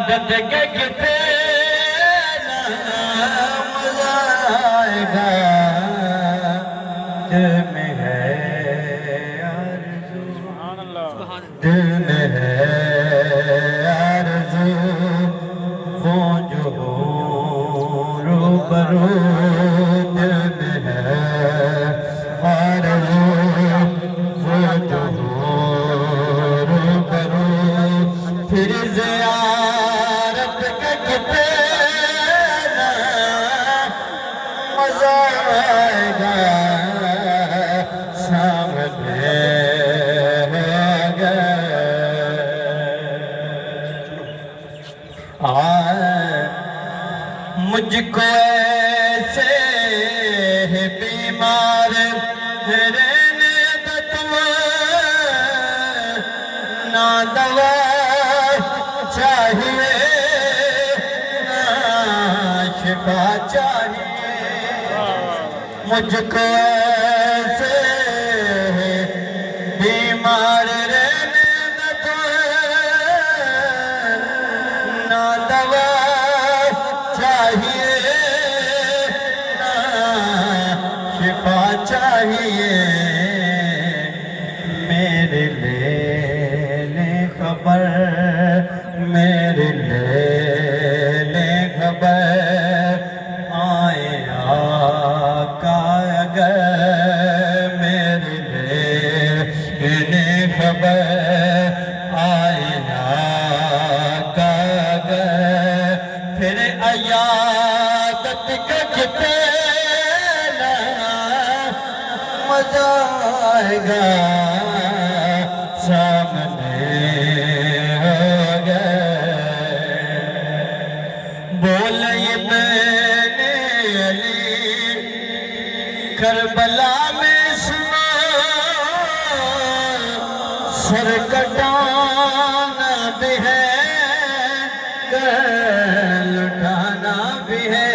شہادت کے کتنے مزہ آئے گا دل میں ہے آرزو دل میں ہے آرزو وہ جو ہو روبرو دل میں ہے آرزو وہ جو ہو روبرو پھر زیارت کا کتنا مزہ آئے گا سامنے مجھ کو ایسے بیمار رہنے دو تم نہ دوا چاہیے نہ شفا چاہیے مجھ کو ایسے بیمار رہنے دو تم نہ دوا چاہیے نہ شفا چاہیے میرے لے خبر میرے لے خبر آئے آقا اگر میرے لے خبر آئے آقا اگر پھر عیادت کا کتنا مزہ آئے گا سامنے ہو گئے بولے میں نے علی کربلا میں سنا سر کٹانا بھی ہے لٹانا بھی ہے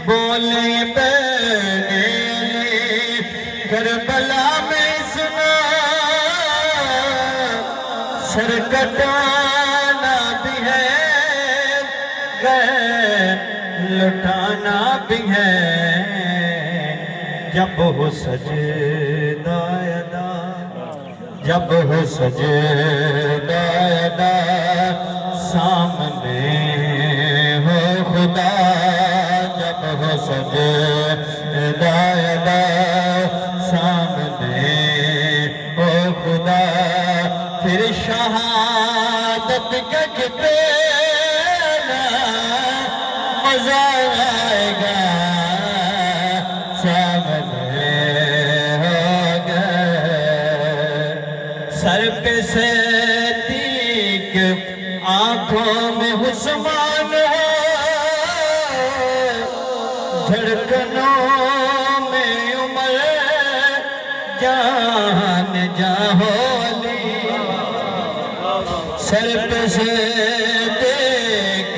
بولے میں کربلا میں سنا سر کٹانا بھی ہے لٹانا بھی ہے جب ہو سجدہ ادا جب ہو سجدہ ادا سامنے ہو خدا جب ہو سجدہ ادا سامنے ہو خدا پھر شہادت کا کتنا مزہ آئے گا سامنے ہو گئے سر پہ صدیق آنکھوں میں حسمان ہو دھڑکنوں میں عمر جان جاہولی سر پہ صدیق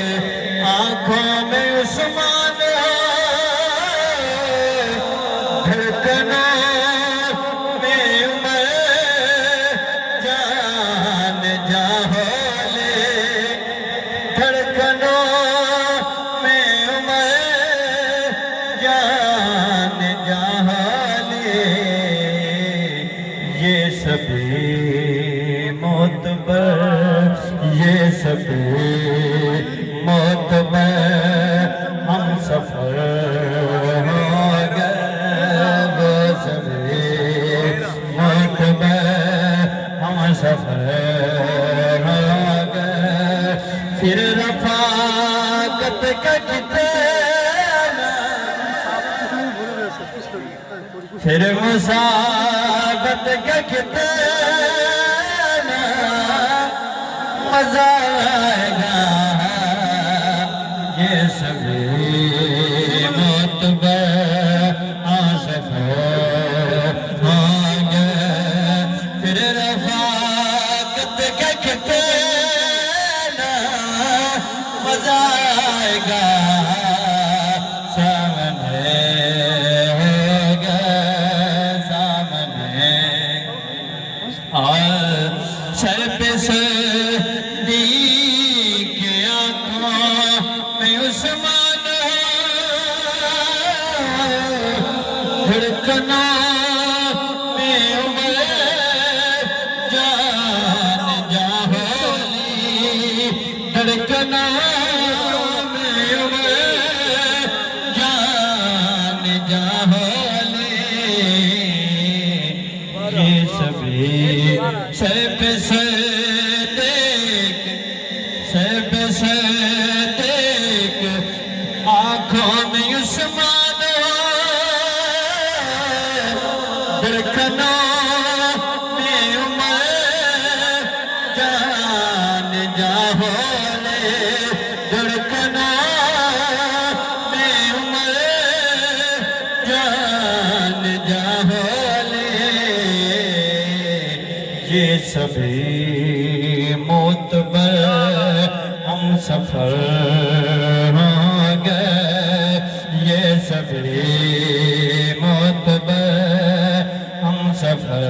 آنکھوں میں عثمان ہو دھڑکنوں میں عمر جان جاہولی دھڑکنوں میں عمر جان جاہولی یہ سبھی معتبر یہ سبھی معتبر ہم سفر ہو گئے وہ سبھی معتبر ہم سفر ہو گئے پھر رفاقت کا کتنا پھر مسابت کا کتنا مزہ آئے گا یہ سبھی معتبر سفر ہو گئے پھر رفاقت کا کتنا مزہ آئے گا سامنے ہو گئے سامنے اور سر پہ صدیق دھڑکنا میں جان جہالے یہ سبھی سر پہ سر دیکھ سر پہ سر دیکھ آنکھوں میں عثمان دھڑکنا میں عمر جان جہالے دھڑکنا میں عمر جان جہالے یہ سبھی معتبر ہم سفر ہوں گے یہ سبھی معتبر ہم سفر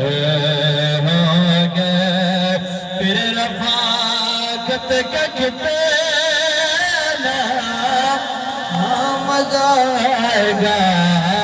ہوں گے پھر رفاقت کا کتنا مزہ آئے گا